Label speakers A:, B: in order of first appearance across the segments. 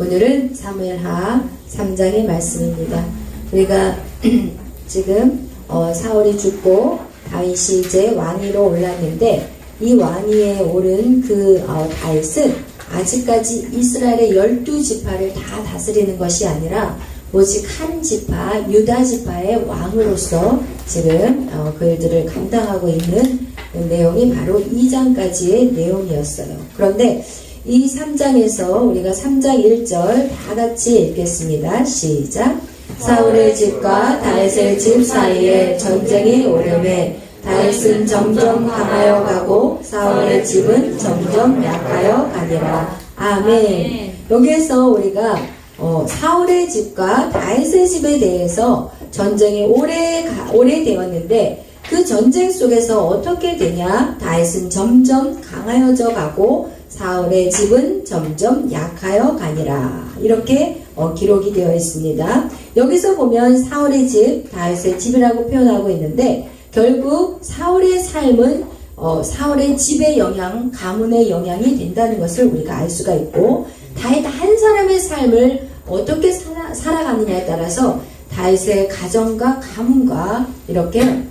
A: 오늘은 사무엘하 3장의 말씀입니다. 우리가 지금 사울이 죽고 다윗이 이제 왕위로 올랐는데 이 왕위에 오른 그 다윗은 아직까지 이스라엘의 12지파를 다 다스리는 것이 아니라 오직 한 지파, 유다 지파의 왕으로서 지금 그 일들을 감당하고 있는 내용이 바로 2장까지의 내용이었어요. 그런데 이 3장에서 우리가 3장 1절 다 같이 읽겠습니다. 시작. 사울의 집과 다윗의 집 사이에 전쟁이 오르매 다윗은 점점 강하여 가고 사울의 집은 점점 약하여 가니라. 아멘. 여기에서 우리가 사울의 집과 다윗의 집에 대해서 전쟁이 오래되었는데 그 전쟁 속에서 어떻게 되냐? 다윗은 점점 강하여져 가고 사울의 집은 점점 약하여 가니라. 이렇게 기록이 되어 있습니다. 여기서 보면 사울의 집, 다윗의 집이라고 표현하고 있는데 결국 사울의 삶은 사울의 집의 영향, 가문의 영향이 된다는 것을 우리가 알 수가 있고 다윗 한 사람의 삶을 어떻게 살아가느냐에 따라서 다윗의 가정과 가문과 이렇게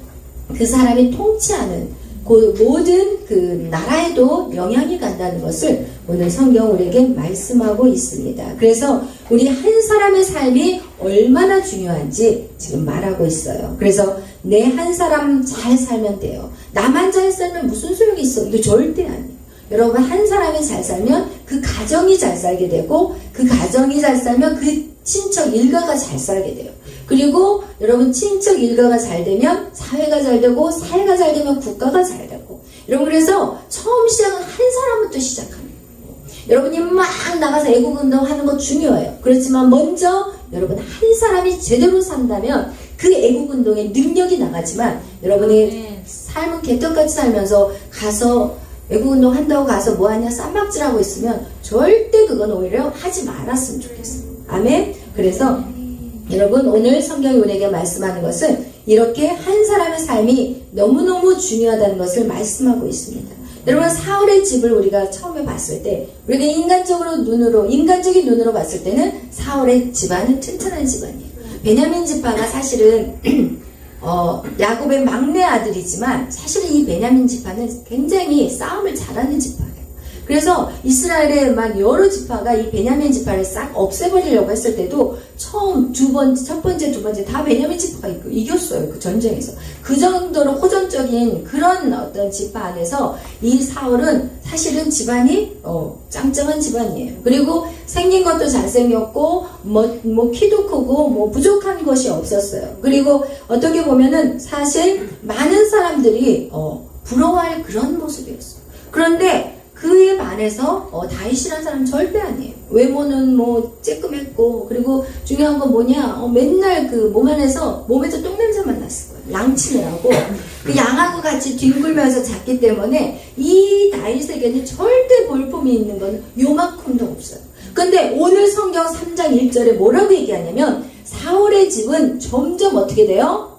A: 그 사람이 통치하는 그 모든 그 나라에도 영향이 간다는 것을 오늘 성경 우리에게 말씀하고 있습니다. 그래서 우리 한 사람의 삶이 얼마나 중요한지 지금 말하고 있어요. 그래서 내 한 사람 잘 살면 돼요. 나만 잘 살면 무슨 소용이 있어? 이거 절대 아니에요. 여러분 한 사람이 잘 살면 그 가정이 잘 살게 되고 그 가정이 잘 살면 그 친척 일가가 잘 살게 돼요. 그리고 여러분 친척 일가가 잘 되면 사회가 잘 되고 사회가 잘 되면 국가가 잘 되고 여러분 그래서 처음 시작은 한 사람부터 시작합니다. 여러분이 막 나가서 애국운동 하는 거 중요해요. 그렇지만 먼저 여러분 한 사람이 제대로 산다면 그 애국운동에 능력이 나가지만 여러분의 삶은 개떡같이 살면서 가서 애국운동 한다고 가서 뭐하냐 쌈박질하고 있으면 절대 그건 오히려 하지 말았으면 좋겠어요. 아멘. 그래서 여러분 오늘 성경이 우리에게 말씀하는 것은 이렇게 한 사람의 삶이 너무너무 중요하다는 것을 말씀하고 있습니다. 여러분 사울의 집을 우리가 처음에 봤을 때 우리가 인간적인 눈으로 봤을 때는 사울의 집안은 튼튼한 집안이에요. 베냐민 지파가 사실은 야곱의 막내 아들이지만 사실은 이 베냐민 지파는 굉장히 싸움을 잘하는 지파예요. 그래서 이스라엘의 막 여러 지파가 이 베냐민 지파를 싹 없애버리려고 했을 때도 첫 번째, 두 번째 다 베냐민 지파가 이겼어요. 그 전쟁에서. 그 정도로 호전적인 그런 어떤 지파 안에서 이 사울은 사실은 집안이 짱짱한 집안이에요. 그리고 생긴 것도 잘생겼고 뭐 키도 크고 뭐 부족한 것이 없었어요. 그리고 어떻게 보면은 사실 많은 사람들이 부러워할 그런 모습이었어요. 그런데 그에 반해서 다윗이라는 사람은 절대 아니에요. 외모는 뭐 쬐끔했고 그리고 중요한 건 뭐냐 맨날 그 몸에서 똥냄새만 났을 거예요. 랑치를 하고 그 양하고 같이 뒹굴면서 잤기 때문에 이 다윗에게는 절대 볼품이 있는 건 요만큼도 없어요. 근데 오늘 성경 3장 1절에 뭐라고 얘기하냐면 사울의 집은 점점 어떻게 돼요?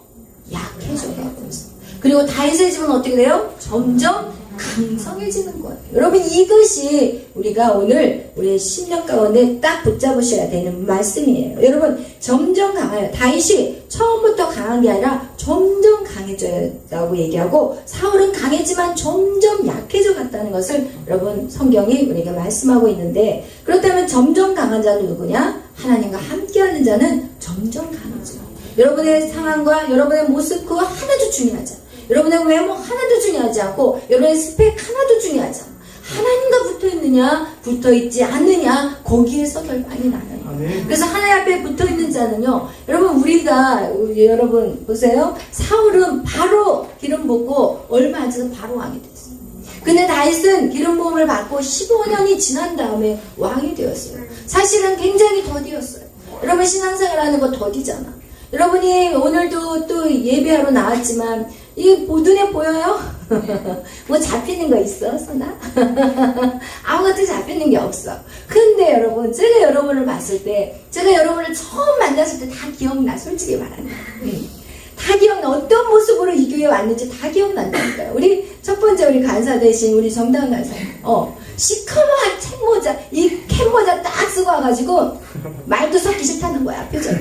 A: 약해져가고 있어요. 그리고 다윗의 집은 어떻게 돼요? 점점 강성해지는 거예요. 여러분 이것이 우리가 오늘 우리의 심령 가운데 딱 붙잡으셔야 되는 말씀이에요. 여러분 점점 강해요. 다윗이 처음부터 강한 게 아니라 점점 강해졌다고 얘기하고 사울은 강했지만 점점 약해져 갔다는 것을 여러분 성경이 우리에게 말씀하고 있는데 그렇다면 점점 강한 자는 누구냐? 하나님과 함께하는 자는 점점 강해져요. 여러분의 상황과 여러분의 모습 그거 하나도 중요하지 않아요. 여러분의 외모 하나도 중요하지 않고 여러분의 스펙 하나도 중요하지 않아. 하나님과 붙어있느냐 붙어있지 않느냐 거기에서 결판이 나요. 그래서 하나님 앞에 붙어있는 자는요 여러분 여러분 보세요. 사울은 바로 기름 붓고 얼마 안 지나서 바로 왕이 됐어요. 근데 다윗은 기름 부음을 받고 15년이 지난 다음에 왕이 되었어요. 사실은 굉장히 더디었어요. 여러분 신앙생활하는 거 더디잖아. 여러분이 오늘도 또 예배하러 나왔지만 이게 눈에 보여요? 뭐 잡히는 거 있어? 손아? 아무것도 잡히는 게 없어. 근데 여러분 제가 여러분을 봤을 때 제가 여러분을 처음 만났을 때 다 기억나. 솔직히 말하면 다 다 기억나. 어떤 모습으로 이 교회에 왔는지 다 기억난다니까요. 우리 첫 번째 우리 간사 대신 우리 정당 간사. 시커먼 캡모자, 이 캡모자 딱 쓰고 와가지고 말도 섞기 싫다는 거야, 표정이.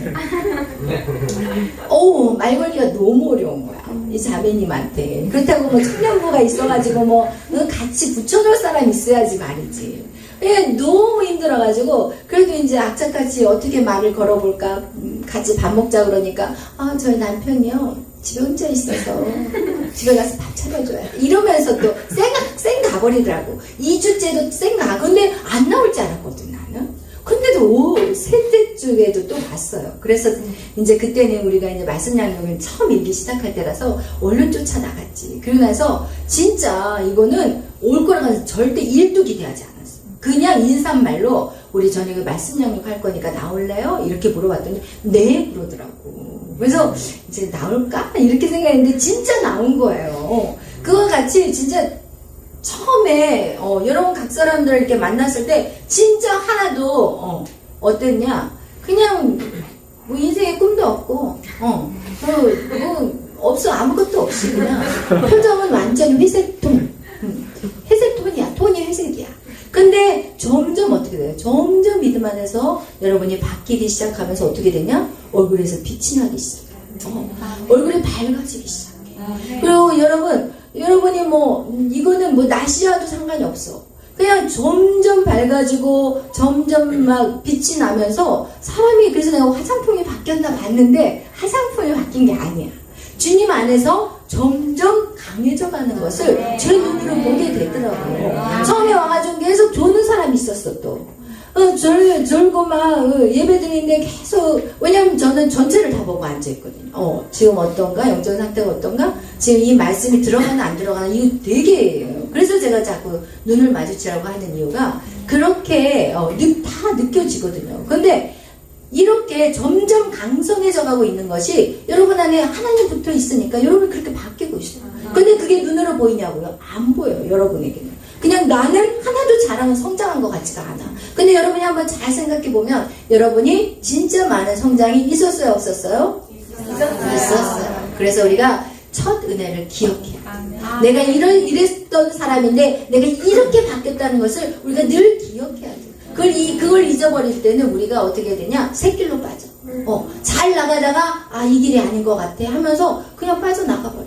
A: 말걸기가 너무 어려운 거야, 이 자매님한테. 그렇다고 뭐 청년부가 있어가지고 뭐 같이 붙여줄 사람 있어야지 말이지. 너무 힘들어가지고 그래도 이제 악착같이 어떻게 말을 걸어볼까, 같이 밥 먹자 그러니까 저희 남편이요 집에 혼자 있어서 집에 가서 밥 차려줘야 돼 이러면서 또 쌩 가버리더라고. 2주째도 쌩 가. 근데 안 나올 줄 알았거든 나는. 근데도 셋째 주에도 또 왔어요. 그래서 이제 그때는 우리가 이제 말씀 양육을 처음 읽기 시작할 때라서 얼른 쫓아나갔지. 그러고 나서 진짜 이거는 올 거라고 절대 1도 기대하지 않았어. 그냥 인사말로 우리 저녁에 말씀 양육할 거니까 나올래요? 이렇게 물어봤더니 네 그러더라고. 그래서 이제 나올까? 이렇게 생각했는데 진짜 나온 거예요. 그와 같이 진짜 처음에 여러분 각 사람들 이렇게 만났을 때 진짜 하나도 어땠냐? 그냥 뭐 인생에 꿈도 없고 뭐 없어. 아무것도 없이 그냥 표정은 완전 회색톤. 회색톤이야. 톤이 회색이야. 근데 점점 어떻게 돼요? 점점 믿음 안에서 여러분이 바뀌기 시작하면서 어떻게 되냐? 얼굴에서 빛이 나기 시작해요. 얼굴이 밝아지기 시작해. 그리고 여러분이 뭐 이거는 뭐 날씨와도 상관이 없어. 그냥 점점 밝아지고 점점 막 빛이 나면서 사람이, 그래서 내가 화장품이 바뀌었나 봤는데 화장품이 바뀐 게 아니야. 주님 안에서 점점 강해져 가는 것을 제 눈으로 보게 되더라고요. 처음에 와가지고 계속 조는 사람이 있었어 또. 졸고 막 예배 드리는데 계속, 왜냐면 저는 전체를 다 보고 앉아있거든요. 지금 어떤가? 영적 상태가 어떤가? 지금 이 말씀이 들어가나 안 들어가나? 이거 되게, 그래서 제가 자꾸 눈을 마주치라고 하는 이유가 그렇게 다 느껴지거든요. 근데 이렇게 점점 강성해져 가고 있는 것이 여러분 안에 하나님 붙어 있으니까 여러분이 그렇게 바뀌고 있어요. 근데 그게 눈으로 보이냐고요? 안 보여요, 여러분에게는. 그냥 나는 하나도 자랑은 성장한 것 같지가 않아. 근데 여러분이 한번 잘 생각해 보면 여러분이 진짜 많은 성장이 있었어요, 없었어요? 있었어요. 그래서 우리가 첫 은혜를 기억해요. 내가 이랬던 사람인데 내가 이렇게 바뀌었다는 것을 우리가 늘 기억해야 돼요. 그걸 잊어버릴 때는 우리가 어떻게 해야 되냐? 새길로 빠져. 잘 나가다가 이 길이 아닌 것 같아 하면서 그냥 빠져나가버려.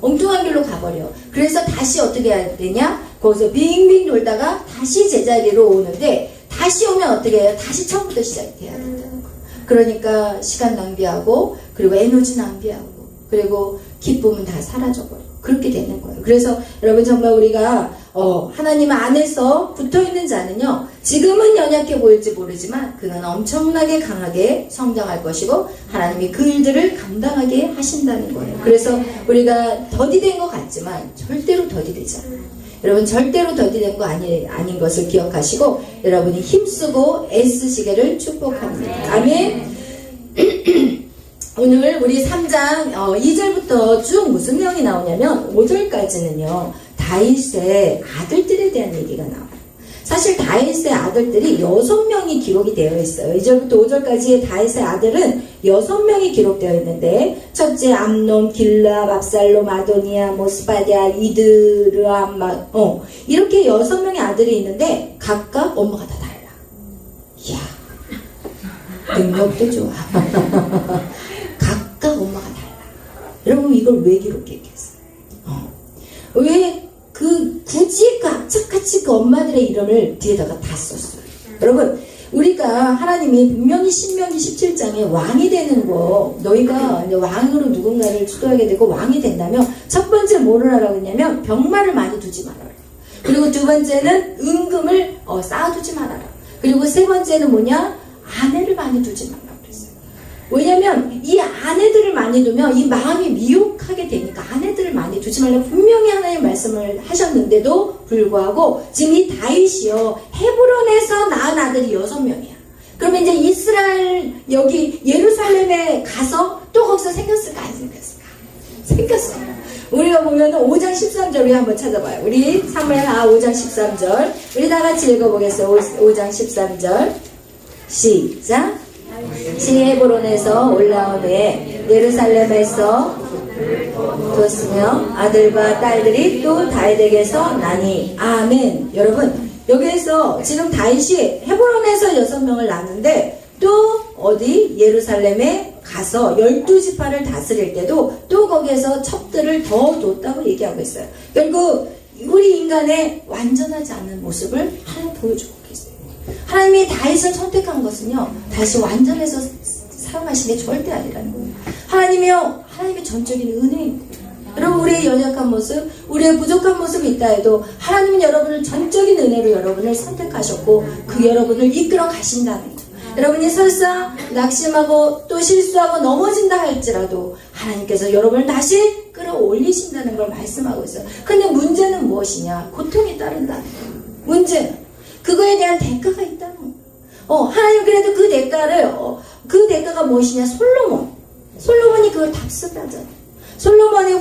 A: 엉뚱한 길로 가버려. 그래서 다시 어떻게 해야 되냐? 거기서 빙빙 돌다가 다시 제자리로 오는데, 다시 오면 어떻게 해요? 다시 처음부터 시작해야 된다는 거. 그러니까 시간 낭비하고, 그리고 에너지 낭비하고, 그리고 기쁨은 다 사라져버려. 그렇게 되는 거예요. 그래서 여러분 정말 우리가 하나님 안에서 붙어있는 자는요, 지금은 연약해 보일지 모르지만 그는 엄청나게 강하게 성장할 것이고 하나님이 그 일들을 감당하게 하신다는 거예요. 그래서 우리가 더디된 것 같지만 절대로 더디되지 않아요. 여러분 절대로 더디된 거 아닌 것을 기억하시고 여러분이 힘쓰고 애쓰시기를 축복합니다. 아멘. 오늘 우리 3장 2절부터 쭉 무슨 내용이 나오냐면 5절까지는요 다윗의 아들들에 대한 얘기가 나와요. 사실 다윗의 아들들이 6명이 기록이 되어 있어요. 2절부터 5절까지의 다윗의 아들은 6명이 기록되어 있는데, 첫째 암논, 길라, 압살롬, 아도니아, 모스바디아, 이드르암, 이렇게 6명의 아들이 있는데 각각 엄마가 다 달라. 이야, 능력도 좋아. 각각 엄마가 달라. 여러분 이걸 왜 기록했겠어요? 왜 굳이 악착같이 그 엄마들의 이름을 뒤에다가 다 썼어요. 여러분 우리가 하나님이 분명히 신명기 17장에 왕이 되는 거, 너희가 이제 왕으로 누군가를 추도하게 되고 왕이 된다면 첫 번째 뭐를 하라고 했냐면 병마를 많이 두지 말아라. 그리고 두 번째는 은금을 쌓아두지 말아라. 그리고 세 번째는 뭐냐? 아내를 많이 두지 말라 그랬어요. 왜냐면 이 아내들을 많이 두면 이 마음이 미혹하게 되니까 아내들을 많이 두지 말라고 분명히 하나님 말씀을 하셨는데도 불구하고 지금 이 다윗이요 헤브론에서 낳은 아들이 6명이야. 그러면 이제 이스라엘 여기 예루살렘에 가서 또 거기서 생겼을까 안 생겼을까? 생겼어. 우리가 보면은 5장 13절 우리 한번 찾아봐요. 우리 사무엘하 5장 13절 우리 다 같이 읽어보겠어요. 5장 13절 시작. 헤브론에서 올라온 후에 예루살렘에서 뒀으며 아들과 딸들이 또 다윗에게서 나니. 아멘. 여러분, 여기에서 지금 다윗이 헤브론에서 6명을 낳는데 또 어디 예루살렘에 가서 12지파를 다스릴 때도 또 거기에서 첩들을 더 뒀다고 얘기하고 있어요. 결국 우리 인간의 완전하지 않은 모습을 하나님 보여주고 계세요. 하나님이 다윗을 선택한 것은요, 다시 완전해서 사용하신 게 절대 아니라는 거예요. 하나님이요, 하나님의 전적인 은혜입니다. 여러분, 우리의 연약한 모습, 우리의 부족한 모습이 있다 해도 하나님은 여러분을 전적인 은혜로 여러분을 선택하셨고 그 여러분을 이끌어 가신다는 거예요. 여러분이 설사 낙심하고 또 실수하고 넘어진다 할지라도 하나님께서 여러분을 다시 끌어올리신다는 걸 말씀하고 있어요. 근데 문제는 무엇이냐? 고통이 따른다는 거예요. 문제는 그거에 대한 대가가 있다는 거예요. 하나님 그래도 그 대가를 그 대가가 무엇이냐? 솔로몬이 그걸 답습을 하잖아요. 솔로몬이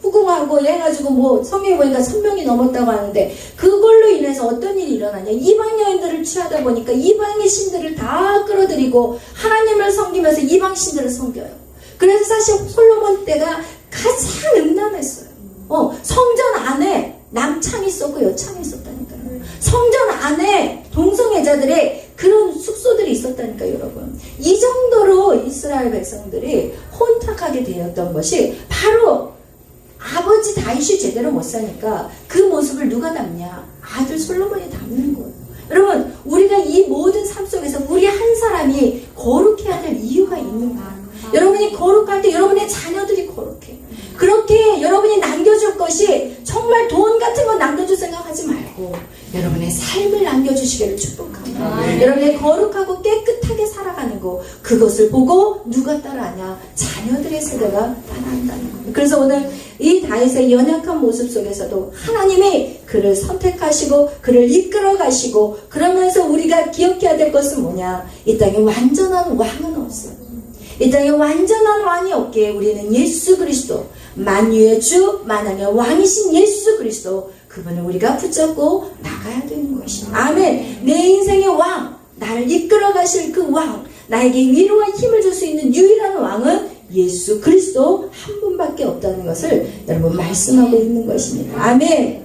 A: 후궁하고 해가지고 성경에 보니까 1000명이 넘었다고 하는데 그걸로 인해서 어떤 일이 일어나냐? 이방 여인들을 취하다 보니까 이방의 신들을 다 끌어들이고 하나님을 섬기면서 이방 신들을 섬겨요. 그래서 사실 솔로몬 때가 가장 음란했어요. 성전 안에 남창이 있었고 여창이 있었다니까요. 성전 안에 동성애자들의 그런 숙소들이 있었다니까요, 여러분. 이 정도로 이스라엘 백성들이 혼탁하게 되었던 것이 바로 아버지 다윗이 제대로 못 사니까 그 모습을 누가 담냐? 아들 솔로몬이 담는 거예요. 여러분, 우리가 이 모든 삶 속에서 우리 한 사람이 거룩해야 될 이유가 있는 거예요. 여러분이 거룩할 때 여러분의 자녀들이 거룩해. 그렇게 여러분이 남겨줄 것이 정말 돈 같은 거 남겨줄 생각하지 말고 여러분의 삶을 남겨주시기를 축복합니다. 여러분의 거룩하고 깨끗하게 살아가는 거, 그것을 보고 누가 따라하냐? 자녀들의 세대가 따라한다는 거예요. 그래서 오늘 이 다윗의 연약한 모습 속에서도 하나님이 그를 선택하시고 그를 이끌어 가시고, 그러면서 우리가 기억해야 될 것은 뭐냐? 이 땅에 완전한 왕은 없어요. 이 땅에 완전한 왕이 없기에 우리는 예수 그리스도, 만유의 주 만왕의 왕이신 예수 그리스도, 그분을 우리가 붙잡고 나가야 되는 것입니다. 아멘. 내 인생의 왕, 나를 이끌어 가실 그 왕, 나에게 위로와 힘을 줄 수 있는 유일한 왕은 예수 그리스도 한 분밖에 없다는 것을 여러분 말씀하고 있는 것입니다. 아멘.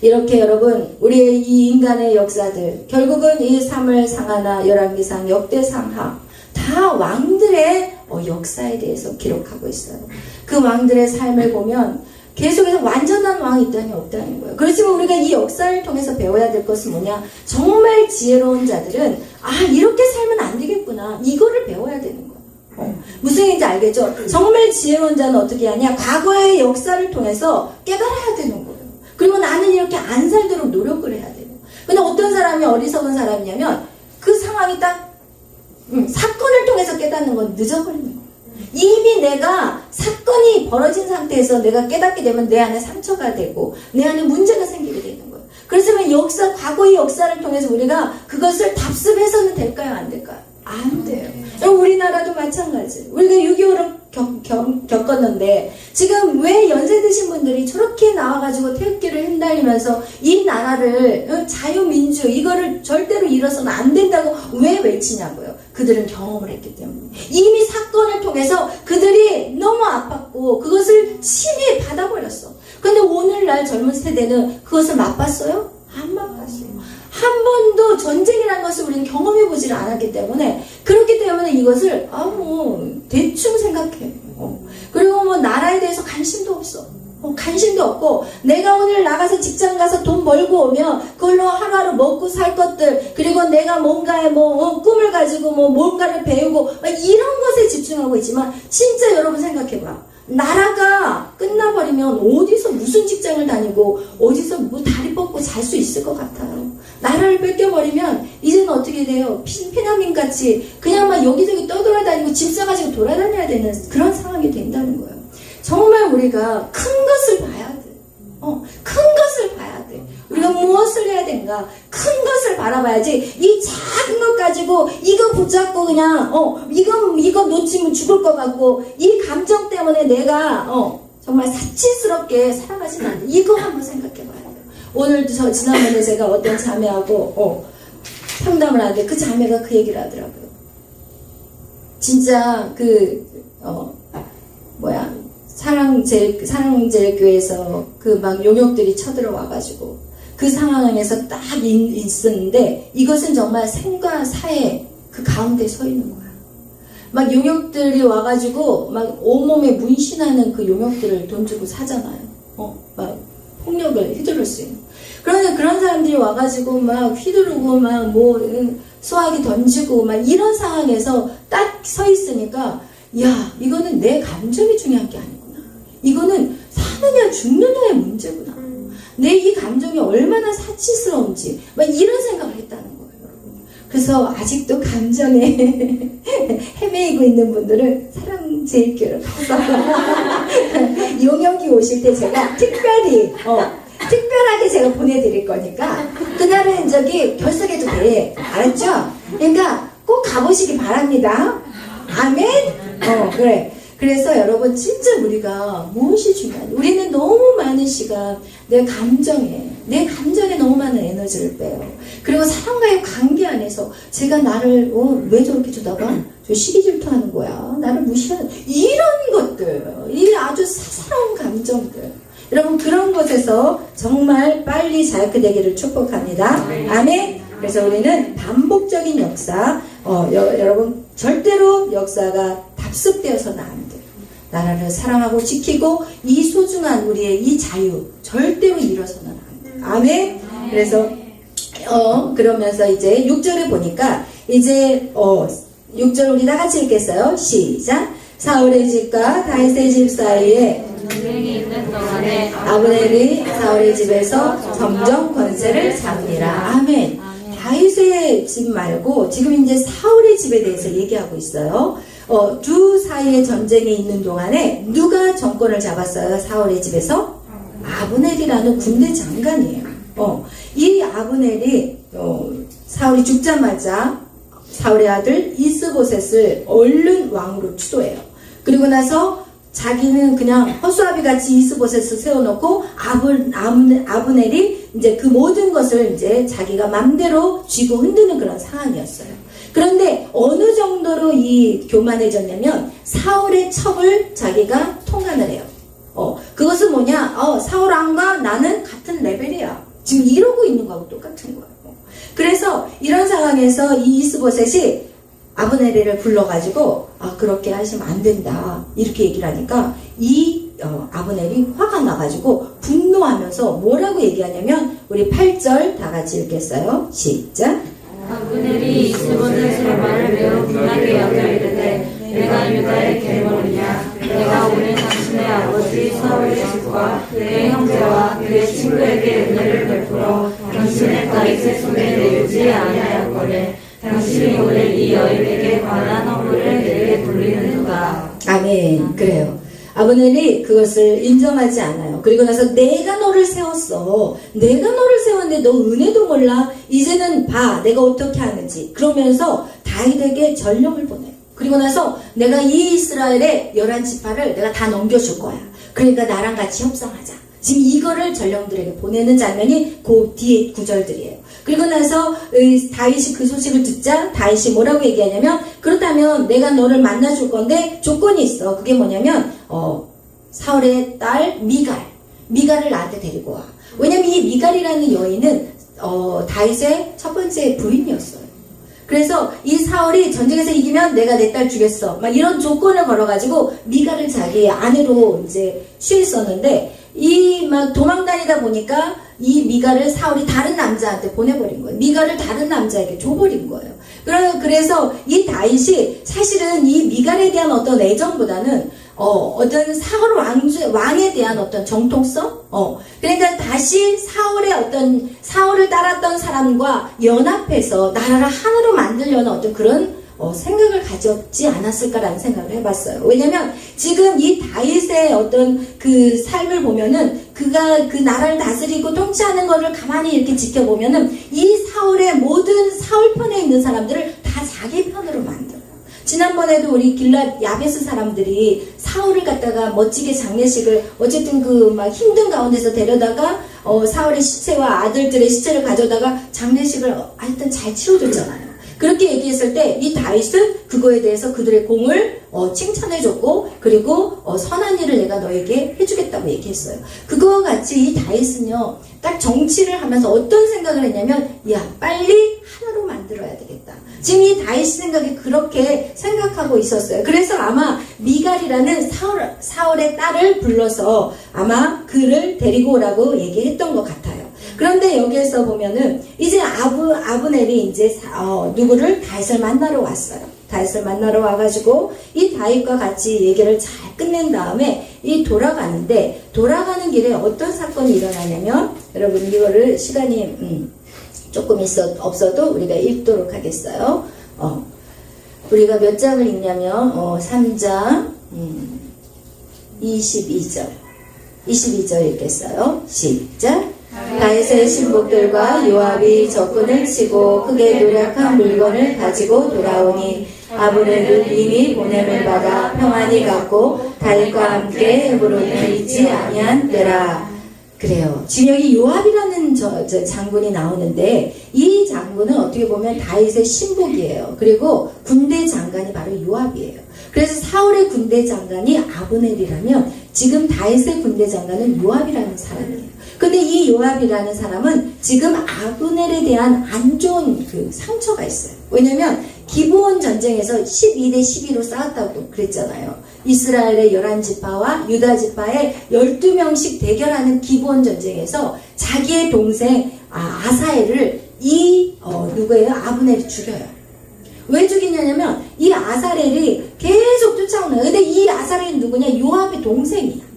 A: 이렇게 여러분, 우리의 이 인간의 역사들, 결국은 이 사무엘상하나 열왕기상 역대상하 다 왕들의 역사에 대해서 기록하고 있어요. 그 왕들의 삶을 보면 계속해서 완전한 왕이 있다니 없다는 거예요. 그렇지만 우리가 이 역사를 통해서 배워야 될 것은 뭐냐? 정말 지혜로운 자들은 이렇게 살면 안 되겠구나, 이거를 배워야 되는 거예요. 무슨 얘기인지 알겠죠? 정말 지혜로운 자는 어떻게 하냐? 과거의 역사를 통해서 깨달아야 되는 거예요. 그리고 나는 이렇게 안 살도록 노력을 해야 돼요. 근데 어떤 사람이 어리석은 사람이냐면 그 상황이 딱 사건을 통해서 깨닫는 건 늦어버리는 거예요. 이미 내가 사건이 벌어진 상태에서 내가 깨닫게 되면 내 안에 상처가 되고 내 안에 문제가 생기게 되는 거예요. 그래서 과거의 역사를 통해서 우리가 그것을 답습해서는 될까요? 안 될까요? 안 돼요. 우리나라도 마찬가지. 우리가 6.25를 겪었는데 지금 왜 연세 드신 분들이 저렇게 나와가지고 태극기를 흔들리면서 이 나라를 자유민주 이거를 절대로 잃어서는 안 된다고 왜 외치냐고요? 그들은 경험을 했기 때문에, 이미 사건을 통해서 그들이 너무 아팠고 그것을 심히 받아버렸어. 근데 오늘날 젊은 세대는 그것을 맛봤어요? 안 맛봤어요. 한 번도 전쟁이라는 것을 우리는 경험해보지를 않았기 때문에, 그렇기 때문에 이것을 대충 생각해. 그리고 나라에 대해서 관심도 없어. 관심도 없고, 내가 오늘 나가서 직장 가서 돈 벌고 오면 그걸로 하루하루 먹고 살 것들, 그리고 내가 뭔가에 꿈을 가지고 뭔가를 배우고 이런 것에 집중하고 있지만, 진짜 여러분 생각해봐. 나라가 끝나버리면 어디서 무슨 직장을 다니고 어디서 다리 뻗고 잘 수 있을 것 같아요. 나라를 뺏겨버리면 이제는 어떻게 돼요? 피난민같이 그냥 여기저기 떠돌아다니고 집 싸가지고 돌아다녀야 되는 그런 상황이 된다는 거예요. 정말 우리가 큰 것을 봐야 돼. 큰 것을 봐야 돼. 우리가 무엇을 해야 되는가? 큰 것을 바라봐야지. 이 작은 것 가지고 이거 붙잡고 그냥 이거 놓치면 죽을 것 같고, 이 감정 때문에 내가 정말 사치스럽게 살아가지는 않는다. 이거 한번 생각해 봐야 돼요. 오늘도 지난번에 제가 어떤 자매하고 상담을 하는데 그 자매가 그 얘기를 하더라고요. 진짜 사랑제일교회에서 그 막 용역들이 쳐들어와가지고 그 상황에서 딱 있었는데 이것은 정말 생과 사의 그 가운데 서 있는 거야. 막 용역들이 와가지고 막 온몸에 문신하는 그 용역들을 돈 주고 사잖아요. 막 폭력을 휘두를 수 있는. 그러면 그런 사람들이 와가지고 막 휘두르고 막 소화기 던지고 막 이런 상황에서 딱 서 있으니까 야, 이거는 내 감정이 중요한 게 아니구나. 이거는 사느냐 죽느냐의 문제구나. 내 이 감정이 얼마나 사치스러운지 막 이런 생각을 했다는 거예요, 여러분. 그래서 아직도 감정에 헤매이고 있는 분들은 사랑제일교회로 가서 용역이 오실 때 제가 특별하게 제가 보내드릴 거니까 그날은 결석해도 돼. 알았죠? 그러니까 꼭 가보시기 바랍니다. 아멘? 그래. 그래서 여러분 진짜 우리가 무엇이 중요한지 우리는 너무 많은 시간 내 감정에 너무 많은 에너지를 빼요. 그리고 사람과의 관계 안에서 제가 나를 왜 저렇게 쳐다봐? 저 시기 질투하는 거야. 나를 무시하는 이런 것들, 이 아주 사사로운 감정들. 여러분 그런 것에서 정말 빨리 자유되기를 축복합니다. 아멘. 그래서 우리는 반복적인 역사, 여러분 절대로 역사가 답습되어서는 안 돼요. 나라를 사랑하고 지키고 이 소중한 우리의 이 자유 절대로 잃어서는 안 돼요. 아멘. 그래서 그러면서 이제 6절에 보니까 이제 6절 우리 다 같이 읽겠어요. 시작. 사울의 집과 다윗의 집 사이에
B: 전쟁이 있는 동안에
A: 아브넬이 사울의 집에서 점점 권세를 잡니라. 아멘. 다윗의 집 말고 지금 이제 사울의 집에 대해서 얘기하고 있어요. 두 사이의 전쟁이 있는 동안에 누가 정권을 잡았어요? 사울의 집에서? 아브넬이라는 군대 장관이에요. 이 아브넬이 사울이 죽자마자 사울의 아들 이스보셋을 얼른 왕으로 추도해요. 그리고 나서 자기는 그냥 허수아비 같이 이스보셋을 세워놓고 아브넬이 이제 그 모든 것을 이제 자기가 맘대로 쥐고 흔드는 그런 상황이었어요. 그런데 어느 정도로 이 교만해졌냐면 사울의 첩을 자기가 통관을 해요. 그것은 뭐냐? 사울 왕과 나는 같은 레벨이야. 지금 이러고 있는 거하고 똑같은 거예요. 그래서 이런 상황에서 이 이스보셋이 아브넬을 불러가지고 그렇게 하시면 안 된다 이렇게 얘기를 하니까 이 아브넬이 화가 나가지고 분노하면서 뭐라고 얘기하냐면 우리 8절 다 같이 읽겠어요. 시작.
B: 아브넬이 이스보셋의 말을 매우 분하게 여겨 이르되 내가 유다의 계모느냐 내가 오늘 당신의 아버지 사울의 집과 그의 형제와 그의 친구에게 은혜를 베풀어 당신의 다윗의 손에 내주지 아니하였거늘 당신이 오늘 이 여인에게 관한 허물을 내게 돌리는 누가.
A: 아멘. 그래요. 아브넬이 그것을 인정하지 않아요. 그리고 나서 내가 너를 세웠어. 내가 너를 세웠는데 너 은혜도 몰라. 이제는 봐. 내가 어떻게 하는지. 그러면서 다윗에게 전령을 보내요. 그리고 나서 내가 이 이스라엘의 11지파를 내가 다 넘겨줄 거야. 그러니까 나랑 같이 협상하자. 지금 이거를 전령들에게 보내는 장면이 그 뒤에 구절들이에요. 그리고 나서 다윗이 그 소식을 듣자 다윗이 뭐라고 얘기하냐면 그렇다면 내가 너를 만나줄 건데 조건이 있어. 그게 뭐냐면 사울의 딸 미갈을 나한테 데리고 와. 왜냐면 이 미갈이라는 여인은 다윗의 첫 번째 부인이었어요. 그래서 이 사울이 전쟁에서 이기면 내가 내 딸 주겠어. 막 이런 조건을 걸어가지고 미갈을 자기 아내로 이제 취했었는데 이 막 도망다니다 보니까 이 미갈을 사울이 다른 남자한테 보내버린 거예요. 미갈을 다른 남자에게 줘버린 거예요. 그래서 이 다윗이 사실은 이 미갈에 대한 어떤 애정보다는 어떤 사울 왕에 대한 어떤 정통성? 그러니까 다시 사울을 따랐던 사람과 연합해서 나라를 하나로 만들려는 어떤 그런 생각을 가졌지 않았을까라는 생각을 해봤어요. 왜냐면 지금 이 다윗의 어떤 그 삶을 보면은 그가 그 나라를 다스리고 통치하는 것을 가만히 이렇게 지켜보면은 이 사울의 모든 사울 편에 있는 사람들을 다 자기 편으로 만들어요. 지난번에도 우리 길랏 야베스 사람들이 사울을 갖다가 멋지게 장례식을 어쨌든 그 막 힘든 가운데서 데려다가 사울의 시체와 아들들의 시체를 가져다가 장례식을 하여튼 잘 치러줬잖아요. 그렇게 얘기했을 때 이 다윗은 그거에 대해서 그들의 공을 칭찬해줬고, 그리고 선한 일을 내가 너에게 해주겠다고 얘기했어요. 그거와 같이 이 다윗은요, 딱 정치를 하면서 어떤 생각을 했냐면, 야, 빨리 하나로 만들어야 되겠다. 지금 이 다윗 생각이 그렇게 생각하고 있었어요. 그래서 아마 미갈이라는 사울의 딸을 불러서 아마 그를 데리고 오라고 얘기했던 것 같아요. 그런데 여기에서 보면은 이제 아브넬이 이제 누구를 다윗을 만나러 왔어요. 다윗을 만나러 와가지고 이 다윗과 같이 얘기를 잘 끝낸 다음에 이 돌아가는데, 돌아가는 길에 어떤 사건이 일어나냐면, 여러분 이거를 시간이 조금 없어도 우리가 읽도록 하겠어요. 우리가 몇 장을 읽냐면 3장 22절 읽겠어요. 시작. 다윗의 신복들과 요압이 적군을 치고 크게 노력한 물건을 가지고 돌아오니 아브넬은 이미 보냄을 받아 평안히 갔고 다윗과 함께 헤브론에 있지 아니한 때라. 그래요. 지금 여기 요압이라는 장군이 나오는데, 이 장군은 어떻게 보면 다윗의 신복이에요. 그리고 군대 장관이 바로 요압이에요. 그래서 사울의 군대 장관이 아브넬이라면 지금 다윗의 군대 장관은 요압이라는 사람이에요. 근데 이 요압이라는 사람은 지금 아브넬에 대한 안 좋은 그 상처가 있어요. 왜냐면 기브온 전쟁에서 12대 12로 싸웠다고 그랬잖아요. 이스라엘의 11지파와 유다 지파의 12명씩 대결하는 기브온 전쟁에서 자기의 동생 아사엘을 누구예요? 아브넬이 죽여요. 왜 죽이냐면 이 아사엘이 계속 쫓아오는 거예요. 근데 이 아사엘은 누구냐? 요압의 동생이야.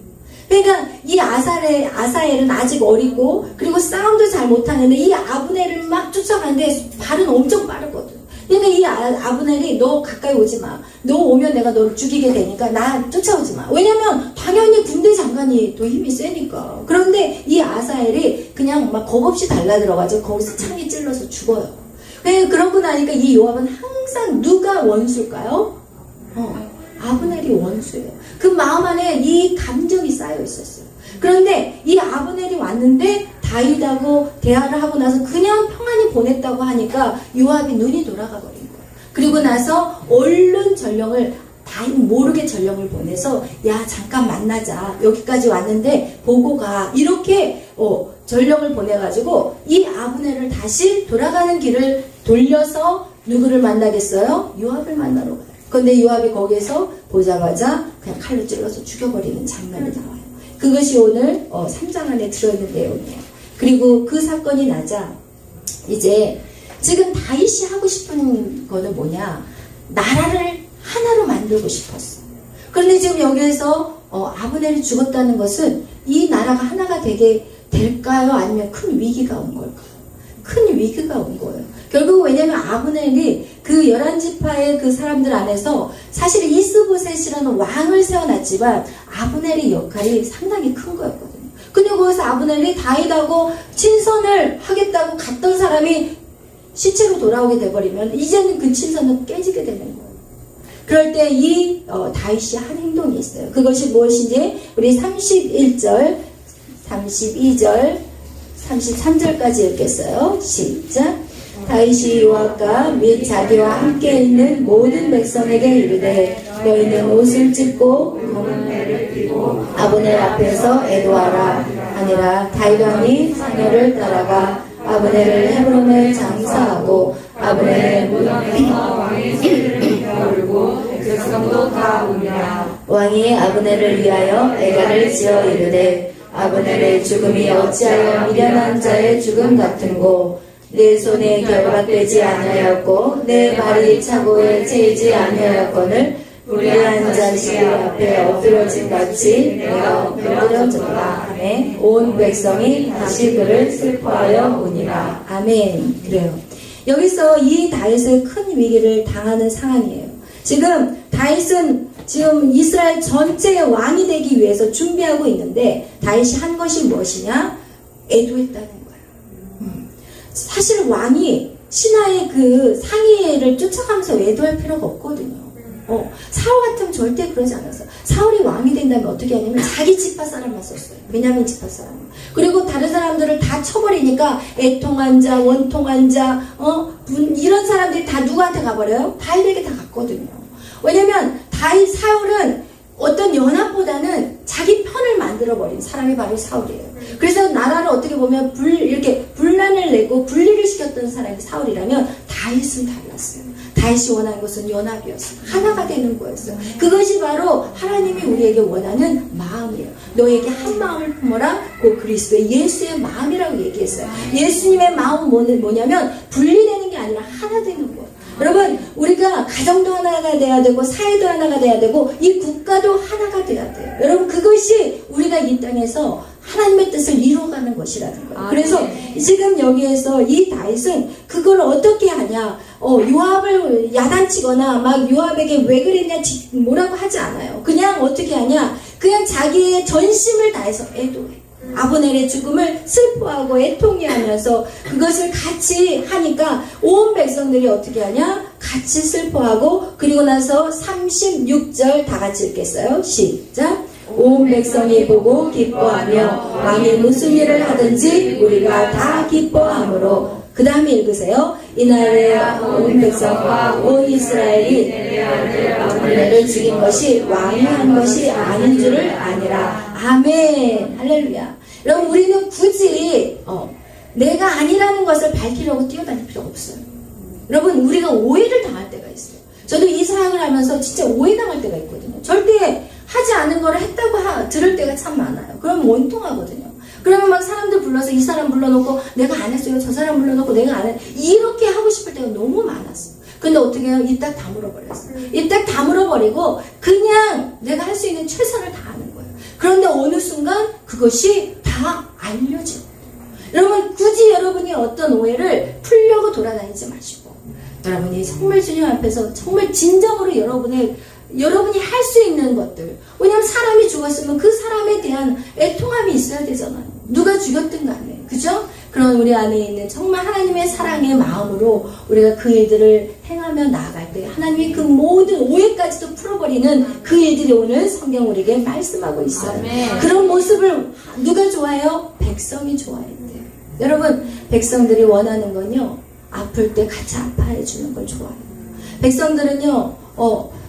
A: 그러니까 이 아사엘은 아직 어리고, 그리고 싸움도 잘 못하는데 이 아브넬을 막 쫓아가는데 발은 엄청 빠르거든. 그러니까 이 아브넬이 너 가까이 오지 마. 너 오면 내가 너를 죽이게 되니까 나 쫓아오지 마. 왜냐면 당연히 군대 장관이 더 힘이 세니까. 그런데 이 아사엘이 그냥 막 겁없이 달라들어가지고 거기서 창에 찔러서 죽어요. 그러고 나니까 이 요압은 항상 누가 원수일까요? 아브넬이 원수예요. 그 마음 안에 이 감정이 쌓여 있었어요. 그런데 이 아브넬이 왔는데 다윗하고 대화를 하고 나서 그냥 평안히 보냈다고 하니까 요압이 눈이 돌아가 버린 거예요. 그리고 나서 얼른 전령을, 다윗 모르게 전령을 보내서 야 잠깐 만나자, 여기까지 왔는데 보고 가, 이렇게 전령을 보내가지고 이 아브넬을 다시 돌아가는 길을 돌려서 누구를 만나겠어요? 요압을 만나러 가요. 근데 요압이 거기에서 보자마자 그냥 칼로 찔러서 죽여버리는 장면이 나와요. 그것이 오늘 3장 안에 들어있는 내용이에요. 그리고 그 사건이 나자 이제 지금 다윗이 하고 싶은 거는 뭐냐? 나라를 하나로 만들고 싶었어. 그런데 지금 여기에서 아브넬이 죽었다는 것은 이 나라가 하나가 되게 될까요? 아니면 큰 위기가 온 걸까요? 큰 위기가 온 거예요. 결국 왜냐면 아브넬이 그 11지파의 그 사람들 안에서 사실 이스보셋이라는 왕을 세워놨지만 아브넬의 역할이 상당히 큰 거였거든요. 근데 거기서 아브넬이 다윗하고 친선을 하겠다고 갔던 사람이 시체로 돌아오게 돼버리면 이제는 그 친선은 깨지게 되는 거예요. 그럴 때 이 다윗이 한 행동이 있어요. 그것이 무엇인지 우리 31절, 32절, 33절까지 읽겠어요. 시작. 다윗이 요압과 및 자기와 함께 있는 모든 백성에게 이르되 너희는 옷을 찢고 검은매를 띠고 아브넬 앞에서 애도하라 하니라. 다윗 왕이 사녀를 따라가 아브넬을 헤브론에 장사하고 아브넬의 무덤에서 왕의 소리를 부르고 백성도 다 우니라. 왕이 아브넬을 위하여 애가를 지어 이르되 아브넬의 죽음이 어찌하여 미련한 자의 죽음 같은고 내 손에 결박되지 아니하였고 내 발이 차고에 채이지 아니하였거늘 불의한 자식 앞에 엎드러진 같이 내가 엎드러졌다. 아멘. 온 백성이 다시 그를 슬퍼하여 오니라. 아멘. 그래요. 여기서 이 다윗의 큰 위기를 당하는 상황이에요. 지금 다윗은 지금 이스라엘 전체의 왕이 되기 위해서 준비하고 있는데 다윗이 한 것이 무엇이냐? 애도했다는 거예요. 사실 왕이 신하의 그 상의를 쫓아가면서 애도할 필요가 없거든요. 사울 같으면 절대 그러지 않았어. 사울이 왕이 된다면 어떻게 하냐면 자기 지파 사람만 썼어요. 베냐민 지파 사람. 그리고 다른 사람들을 다 쳐버리니까 애통한 자, 원통한 자, 이런 사람들이 다 누구한테 가버려요? 다윗에게 다 갔거든요. 왜냐면 사울은 어떤 연합보다는 자기 편을 만들어버린 사람이 바로 사울이에요. 그래서 나라를 어떻게 보면 이렇게 분란을 내고 분리를 시켰던 사람이 사울이라면 다윗은 달랐어요. 다윗이 원하는 것은 연합이었어요. 하나가 되는 거였어요. 그것이 바로 하나님이 우리에게 원하는 마음이에요. 너에게 한 마음을 품어라. 그 그리스도의 예수의 마음이라고 얘기했어요. 예수님의 마음은 뭐냐면 분리되는 게 아니라 하나 되는 거예요. 여러분, 우리가 가정도 하나가 돼야 되고 사회도 하나가 돼야 되고 이 국가도 하나가 돼야 돼요. 여러분, 그것이 우리가 이 땅에서 하나님의 뜻을 이루어가는 것이라는 거예요. 그래서 지금 여기에서 이 다윗은 그걸 어떻게 하냐, 요압을 야단치거나 막 요압에게 왜 그랬냐 뭐라고 하지 않아요. 그냥 어떻게 하냐, 그냥 자기의 전심을 다해서 애도해. 아브넬의 죽음을 슬퍼하고 애통해하면서 그것을 같이 하니까 온 백성들이 어떻게 하냐? 같이 슬퍼하고, 그리고 나서 36절 다 같이 읽겠어요. 시작. 온 백성이 보고 기뻐하며 왕이 무슨 일을 하든지 우리가 다 기뻐하므로. 그 다음에 읽으세요. 이날에 온 백성과 온 이스라엘이 내 아들 아브넬을 죽인 것이 왕이 한 것이 아닌 줄을 아니라. 아멘. 할렐루야. 여러분, 우리는 굳이 내가 아니라는 것을 밝히려고 뛰어다닐 필요가 없어요. 여러분, 우리가 오해를 당할 때가 있어요. 저도 이 사역을 하면서 진짜 오해당할 때가 있거든요. 절대 하지 않은 거를 했다고 들을 때가 참 많아요. 그러면 원통하거든요. 그러면 막 사람들 불러서 이 사람 불러놓고 내가 안 했어요. 저 사람 불러놓고 내가 안 했어요. 이렇게 하고 싶을 때가 너무 많았어요. 근데 어떻게 해요? 이 딱 다물어버렸어요. 이 딱 다물어버리고 그냥 내가 할 수 있는 최선을 다하는 거예요. 그런데 어느 순간 그것이 다 알려져요. 여러분, 굳이 여러분이 어떤 오해를 풀려고 돌아다니지 마시고, 여러분이 정말 주님 앞에서 정말 진정으로 여러분이 할 수 있는 것들. 왜냐면 사람이 죽었으면 그 사람에 대한 애통함이 있어야 되잖아요. 누가 죽였든 간에. 그죠? 그런 우리 안에 있는 정말 하나님의 사랑의 마음으로 우리가 그 일들을 행하며 나아갈 때 하나님이 그 모든 오해까지도 풀어버리는 그 일들이 오늘 성경 우리에게 말씀하고 있어요. 아멘. 그런 모습을 누가 좋아해요? 백성이 좋아해요. 여러분, 백성들이 원하는 건요, 아플 때 같이 아파해 주는 걸 좋아해요. 백성들은요,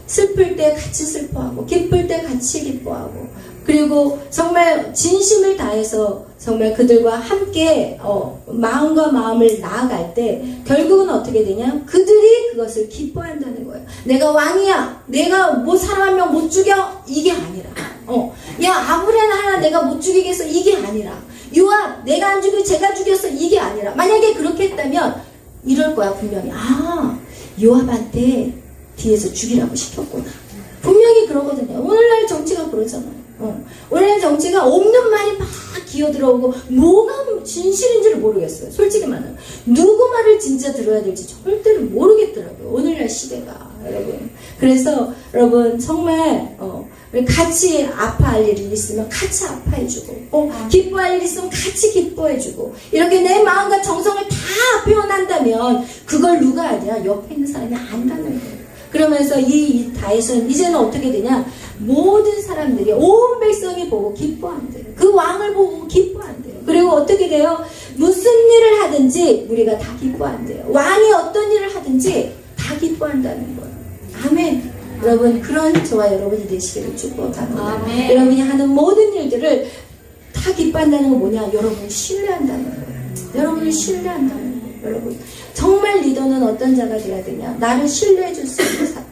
A: 슬플 때 같이 슬퍼하고 기쁠 때 같이 기뻐하고, 그리고 정말 진심을 다해서 정말 그들과 함께 마음과 마음을 나아갈 때 결국은 어떻게 되냐? 그들이 그것을 기뻐한다는 거예요. 내가 왕이야, 내가 뭐 사람 한 명 못 죽여, 이게 아니라, 야 아브넬 하나 내가 못 죽이겠어, 이게 아니라, 요압 내가 안 죽이고 제가 죽였어, 이게 아니라. 만약에 그렇게 했다면 이럴 거야 분명히. 아, 요압한테 뒤에서 죽이라고 시켰구나. 분명히 그러거든요. 오늘날 정치가 그러잖아요. 오늘날 정치가 없는 말이 막 기어들어오고 뭐가 진실인지를 모르겠어요. 솔직히 말하면 누구 말을 진짜 들어야 될지 절대로 모르겠더라고요. 오늘날 시대가. 여러분, 그래서 여러분 정말 같이 아파할 일이 있으면 같이 아파해주고, 기뻐할 일이 있으면 같이 기뻐해주고, 이렇게 내 마음과 정성을 다 표현한다면 그걸 누가 아냐? 옆에 있는 사람이 안다는 거예요. 그러면서 이 다윗은 이제는 어떻게 되냐? 모든 사람들이, 온 백성이 보고 기뻐한대요. 그 왕을 보고 기뻐한대요. 그리고 어떻게 돼요? 무슨 일을 하든지 우리가 다 기뻐한대요. 왕이 어떤 일을 하든지 다 기뻐한다는 거예요. 아멘. 여러분, 그런 저와 여러분이 되시기를 축복합니다. 아멘. 여러분이 하는 모든 일들을 다 기뻐한다는 건 뭐냐? 여러분을 신뢰한다는 거예요. 여러분을 신뢰한다는 거예요. 여러분, 정말 리더는 어떤 자가 돼야 되냐? 나를 신뢰해 줄 수 있는 사람.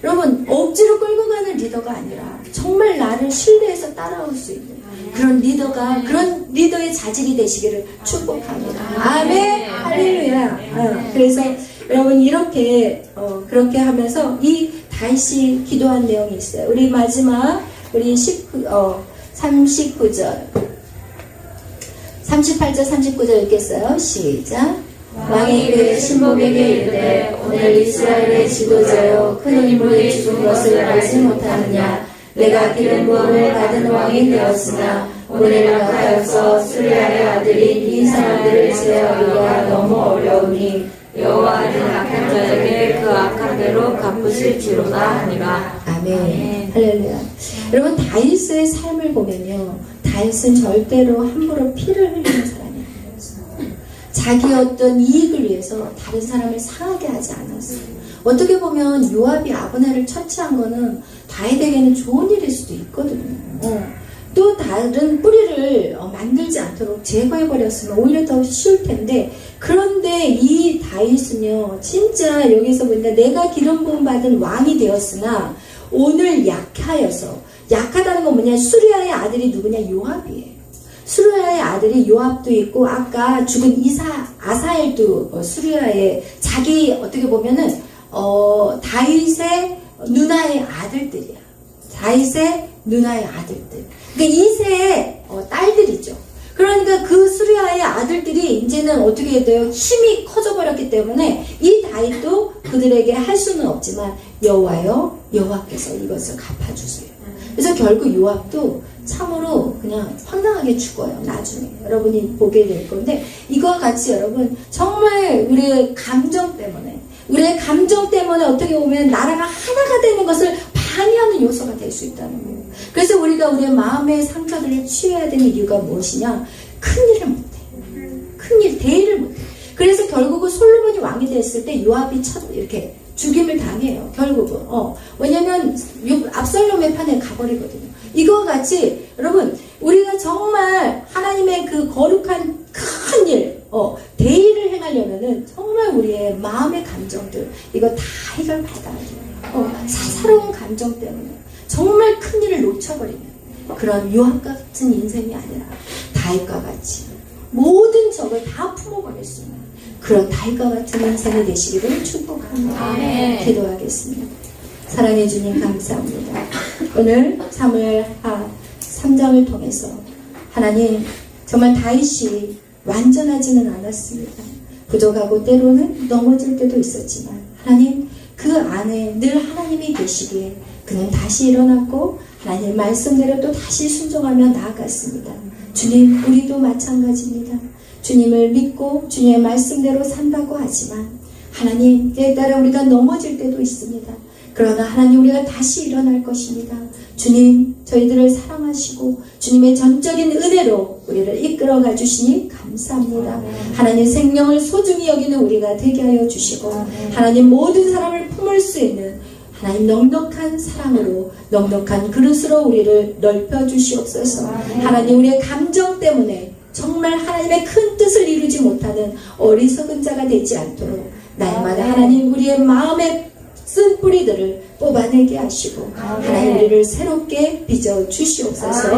A: 여러분, 억지로 끌고 가는 리더가 아니라 정말 나를 신뢰해서 따라올 수 있는 그런 리더가, 그런 리더의 자질이 되시기를 축복합니다. 아멘. 할렐루야. 그래서 여러분, 이렇게 그렇게 하면서 이 다윗이 기도한 내용이 있어요. 우리 마지막 우리 39절 38절 39절 읽겠어요. 시작. 왕이 그의 신복에게 이르되 오늘 이스라엘의 지도자여 큰 인물이 죽은 것을 알지 못하느냐. 내가 기름 부음을 받은 왕이 되었으나 오늘 낙하여서 수리아의 아들인 이 사람들을 제어하기가 너무 어려우니 여호와는 악한 자에게 그 악한 대로
B: 갚으실지로다 하니라.
A: 아멘.
B: 아멘.
A: 할렐루야. 여러분, 다윗의 삶을 보면요, 다윗은 절대로 함부로 피를 흘리는 사람이 아니었어요. 자기 어떤 이익을 위해서 다른 사람을 상하게 하지 않았어요. 어떻게 보면 요압이 아브넬을 처치한 거는 다윗에게는 좋은 일일 수도 있거든요. 또 다른 뿌리를 만들지 않도록 제거해버렸으면 오히려 더 쉬울 텐데, 그런데 이 다윗은요, 진짜 여기서 보니까 내가 기름 부음 받은 왕이 되었으나 오늘 약하다는 건 뭐냐, 수리아의 아들이 누구냐, 요압이에요. 수리아의 아들이 요압도 있고, 아까 죽은 아사엘도 수리아의, 자기 어떻게 보면은 다윗의 누나의 아들들이야. 다윗의 누나의 아들들. 그러니까 이세의 딸들이죠. 그러니까 그 수리아의 아들들이 이제는 어떻게 해야 돼요? 힘이 커져버렸기 때문에 이 다윗도 그들에게 할 수는 없지만, 여호와께서 이것을 갚아주세요. 그래서 결국 요압도 참으로 그냥 황당하게 죽어요. 나중에 여러분이 보게 될 건데, 이거와 같이 여러분, 정말 우리의 감정 때문에 어떻게 보면 나라가 하나가 되는 것을 방해하는 요소가 될 수 있다는 거예요. 그래서 우리가 우리의 마음의 상처들을 치유해야 되는 이유가 무엇이냐? 큰일을 못해. 대의를 못해. 그래서 결국은 솔로몬이 왕이 됐을 때 요압이 이렇게 죽임을 당해요. 결국은. 왜냐면 압살롬의 편에 가버리거든요. 이거와 같이 여러분, 우리가 정말 하나님의 그 거룩한 큰 일, 대의를 행하려면은 정말 우리의 마음의 감정들, 이거 다 해결받아야 돼요. 사사로운 감정 때문에 정말 큰 일을 놓쳐버리면 그런 요압 같은 인생이 아니라 다윗과 같이 모든 적을 다 품어버릴 수 있는 그런 다윗과 같은 인생이 되시기를 축복합니다.
B: 아멘.
A: 기도하겠습니다. 사랑해 주님 감사합니다. 오늘 사무엘하 3장을 통해서 하나님, 정말 다윗이 완전하지는 않았습니다. 부족하고 때로는 넘어질 때도 있었지만, 하나님, 그 안에 늘 하나님이 계시기에 그는 다시 일어났고 하나님 말씀대로 또 다시 순종하며 나아갔습니다. 주님, 우리도 마찬가지입니다. 주님을 믿고 주님의 말씀대로 산다고 하지만 하나님, 때에 따라 우리가 넘어질 때도 있습니다. 그러나 하나님, 우리가 다시 일어날 것입니다. 주님, 저희들을 사랑하시고 주님의 전적인 은혜로 우리를 이끌어가 주시니 감사합니다. 하나님, 생명을 소중히 여기는 우리가 되게 하여 주시고, 하나님, 모든 사람을 품을 수 있는 하나님 넉넉한 사랑으로, 넉넉한 그릇으로 우리를 넓혀 주시옵소서. 하나님, 우리의 감정 때문에 정말 하나님의 큰 뜻을 이루지 못하는 어리석은 자가 되지 않도록 날마다 하나님, 우리의 마음에 쓴 뿌리들을 뽑아내게 하시고 하나님, 우리를 새롭게 빚어 주시옵소서.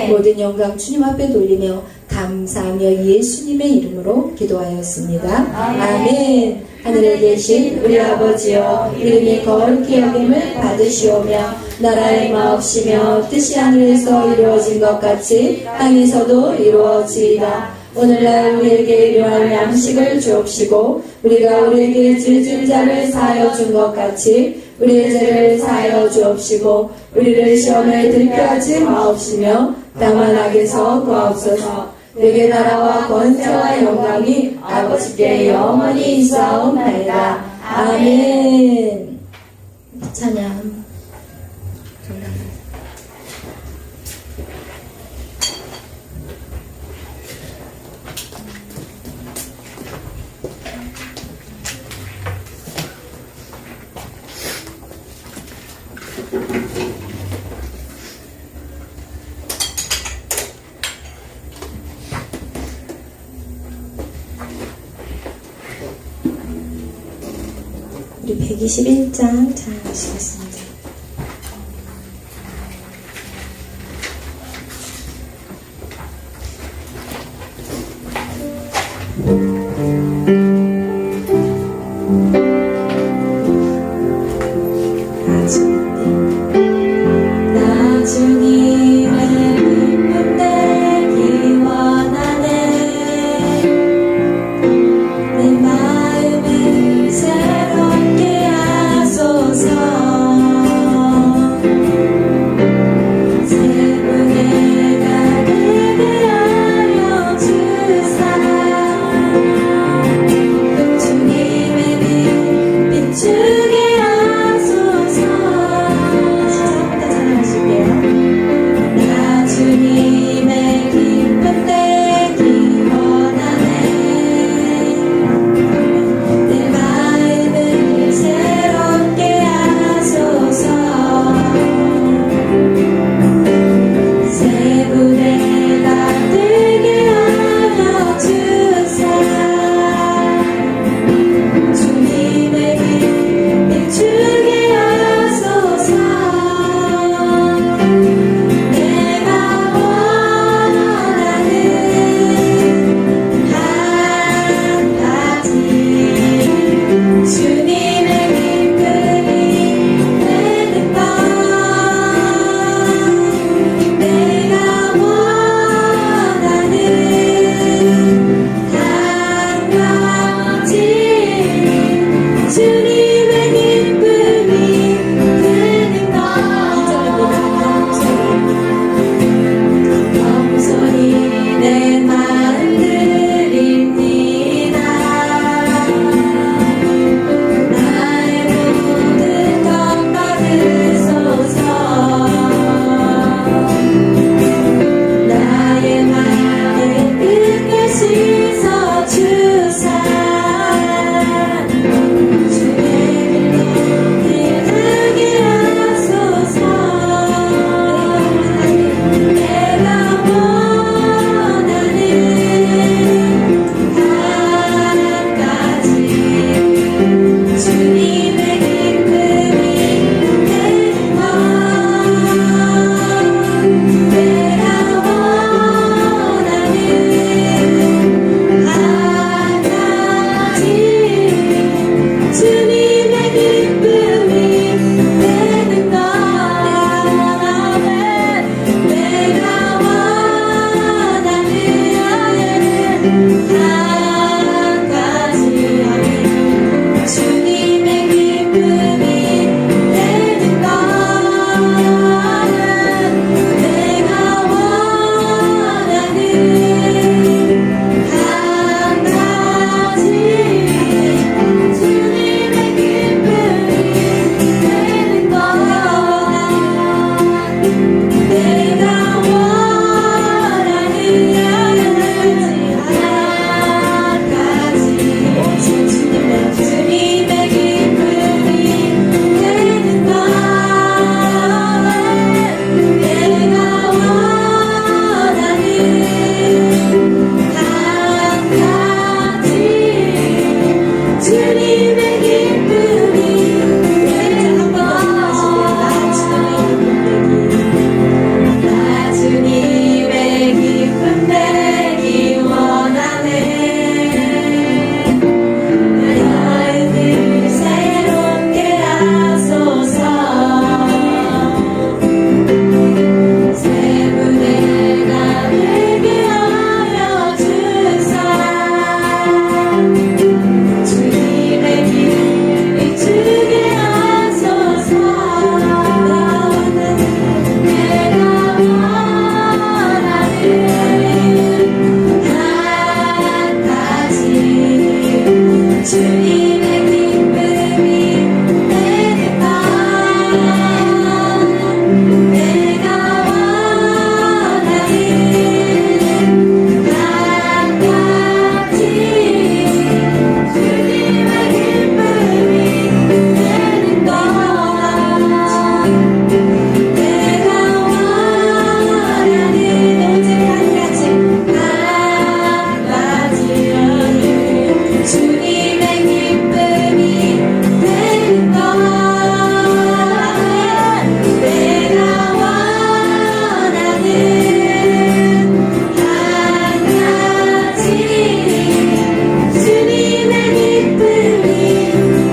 A: 모든 영광 주님 앞에 돌리며 감사하며 예수님의 이름으로 기도하였습니다. 아멘. 하늘에 계신 우리 아버지여, 이름이 거룩히 여김을 받으시오며 나라의 마옵시며 뜻이 하늘에서 이루어진 것 같이 땅에서도 이루어지이다. 오늘날 우리에게 일용할 양식을 주옵시고 우리가 우리에게 죄진 자를 사하여 준 것 같이 우리의 죄를 사하여 주옵시고 우리를 시험에 들게 하지 마옵시며 다만 악에서 구하옵소서. 내게 나라와 권세와 영광이 아버지께 영원히 있사옵나이다. 아멘. 찬양. 우리 121장 찬양하시겠습니다. 나 주님의 기쁨 내기 원하네. 내 마음이 새롭게 하소서.
B: 주님의 기쁨이 나 주님의 기쁨 되기 원하네. 나의 길 새롭게 하소서. 새 무대가 되게 하여 주사. 주님의 길 비추게 하소서. 내가 원하는 한 가지 주님의 기쁨이 되겠다. 내가 원하는 한 가지 주님의 기쁨이 되는 거야. 내가 원하는 오직 한 가지 주님의 기쁨이 되는 거야. 내가 원하는 한 가지 주님의 기쁨이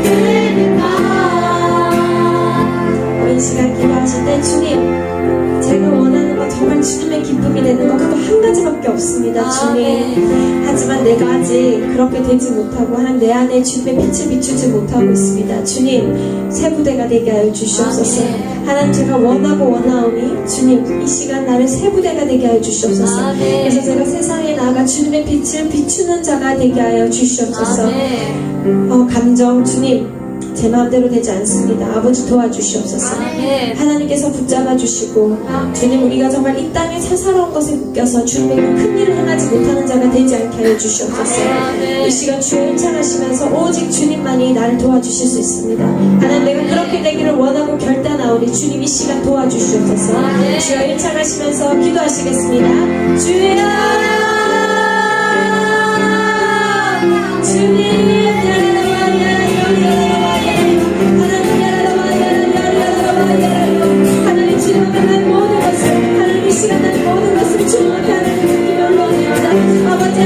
B: 되는 거야.
C: 이 시간 기도하실 때 주님, 제가 원하는 건 정말 주님의 기쁨이 되는 거 그거 한 가지밖에 없습니다. 주님, 하지만 내가 아직 그렇게 되지 못하고 하나님 내 안에 주님의 빛을 비추지 못하고 있습니다. 주님, 새 부대가 되게 하여 주시옵소서. 하나님, 제가 원하고 원하오니 주님, 이 시간 나를 새 부대가 되게 하여 주시옵소서. 그래서 제가 세상에 나아가 주님의 빛을 비추는 자가 되게 하여 주시옵소서. 감정, 주님, 제 마음대로 되지 않습니다. 아버지 도와주시옵소서. 하나님께서 붙잡아 주시고 주님, 우리가 정말 이 땅의 사사로운 것에 묶여서 주님의 큰 일을 행하지 못하는 자가 되지 않게 하여 주시옵소서. 이 시간 주여 일창하시면서 오직 주님만이 나를 도와주실 수 있습니다. 하나님, 내가 그렇게 되기를 원하고 결단하오니 주님 이 시간 도와주시옵소서. 주여 일창하시면서 기도하시겠습니다. 주여, 주님, 하나님, 주님 앞에 난 모든 것을, 하나님 이 시간 난 모든 것을 주님 앞에 하나님 드리기 올라옵니다. 아버지,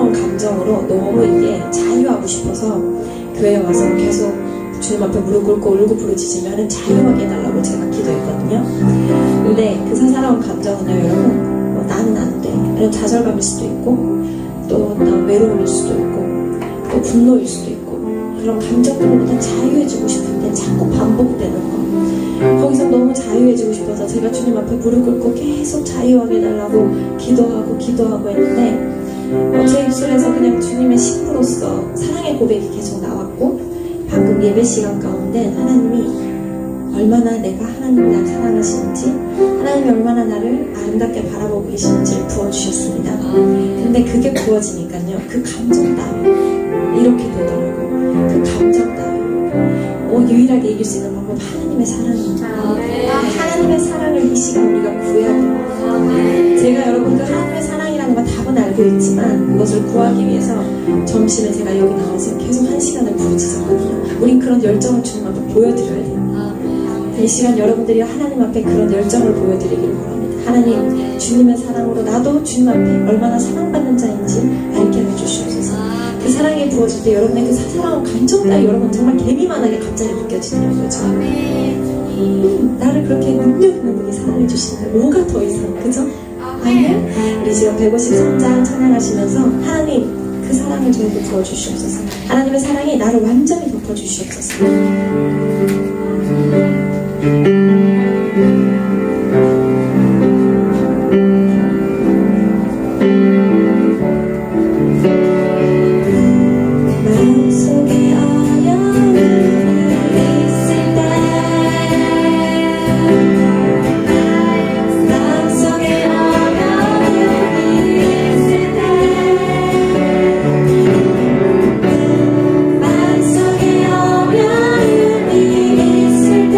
C: 사사로운 감정으로 너무 이게 자유하고 싶어서 교회에 와서 계속 주님 앞에 무릎 꿇고 울고 부르짖으면 자유하게 해달라고 제가 기도했거든요. 근데 그 사사로운 감정은요, 여러분, 나는 안 돼. 이런 좌절감일 수도 있고, 또 외로움일 수도 있고, 또 분노일 수도 있고, 그런 감정들로부터 자유해지고 싶은데 자꾸 반복되는 거. 거기서 너무 자유해지고 싶어서 제가 주님 앞에 무릎 꿇고 계속 자유하게 해달라고 기도하고 했는데, 제 입술에서 그냥 주님의 신부로서 사랑의 고백이 계속 나왔고, 방금 예배 시간 가운데 하나님이 얼마나 내가 하나님을 날 사랑하시는지, 하나님이 얼마나 나를 아름답게 바라보고 계시는지를 부어주셨습니다. 근데 그게 부어지니까요, 그 감정 따위 이렇게 되더라고요. 그 감정 따위 유일하게 이길 수 있는 방법, 하나님의 사랑입니다. 하나님의 사랑을 이 시간 우리가 구해야 됩니다. 제가 여러분들 하나님의 사랑이라는 건 답은 알고 있지만 그것을 구하기 위해서 점심에 제가 여기 나와서 계속 1시간을 부르짖었거든요. 우린 그런 열정을 주님 앞에 보여드려야 돼요. 이 시간 여러분들이 하나님 앞에 그런 열정을 보여드리기를 바랍니다. 하나님, 주님의 사랑으로 나도 주님 앞에 얼마나 사랑받는 자인지 알게 해주시옵소서. 그 사랑이 부어질 때 여러분의 그 사랑한 감정 따위 여러분 정말 개미만하게 갑자기 느껴지더라고요. 나를 그렇게 능력 있는 분이 사랑해 주시는데 뭐가 더 이상, 그죠? 아멘. 우리 지금 153장 찬양하시면서 하나님 그 사랑을 저에게 부어주시옵소서. 하나님의 사랑이 나를 완전히 덮어주시옵소서. 마음속에 어려움이 있을 때, 마음속에 어려움이 있을 때, 마음속에 어려움이 있을 때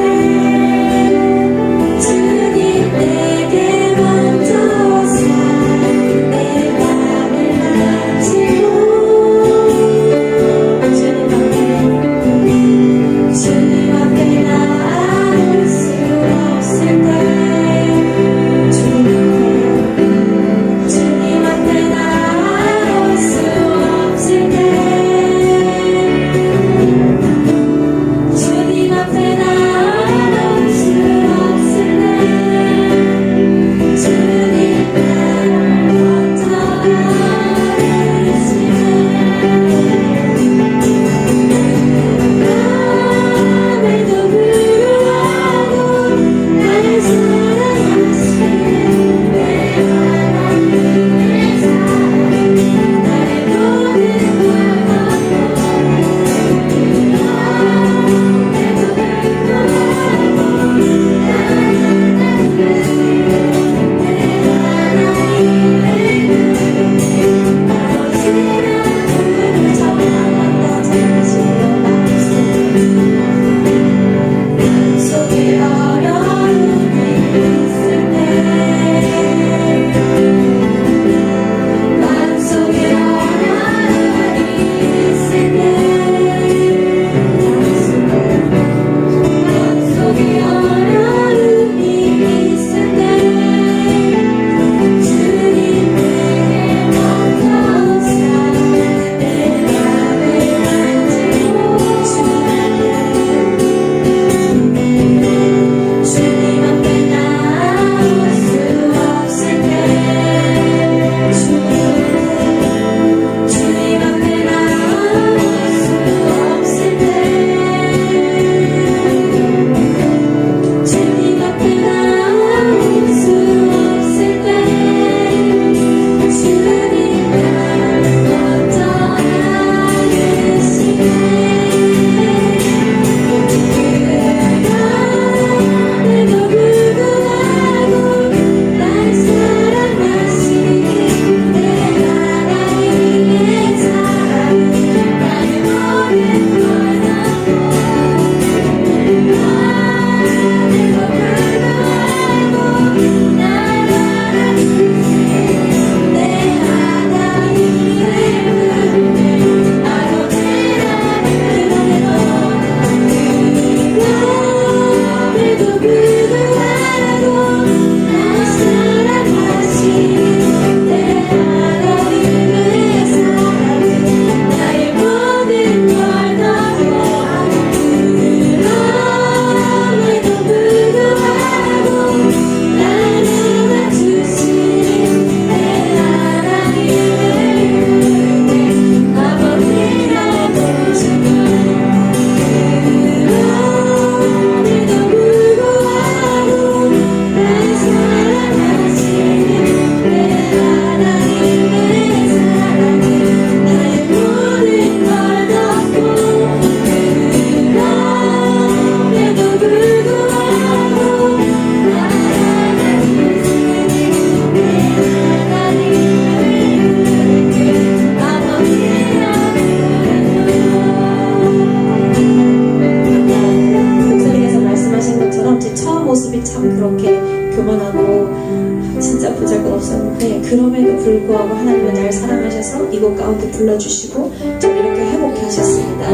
C: 하셔서 이곳 가운데 불러주시고 저 이렇게 회복해 하셨습니다.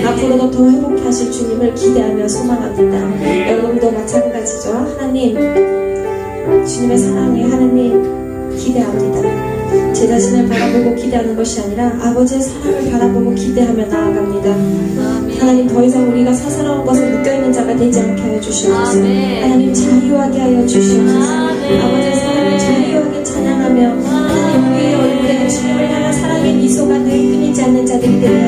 C: 앞으로도 더 회복해 하실 주님을 기대하며 소망합니다. 여러분도 마찬가지죠. 하나님, 주님의 사랑에 하나님 기대합니다. 제 자신을 바라보고 기대하는 것이 아니라 아버지의 사랑을 바라보고 기대하며 나아갑니다. 하나님, 더 이상 우리가 사사로운 것에 묶여있는 자가 되지 않게 하여 주시옵소서. 하나님, 자유하게 하여 주시옵소서. 아버지의 사랑을 자유하게 찬양하며 하나님, 우리의 얼굴에 주님을 향한 사랑의 미소가 늘 끊이지 않는 자들이 되게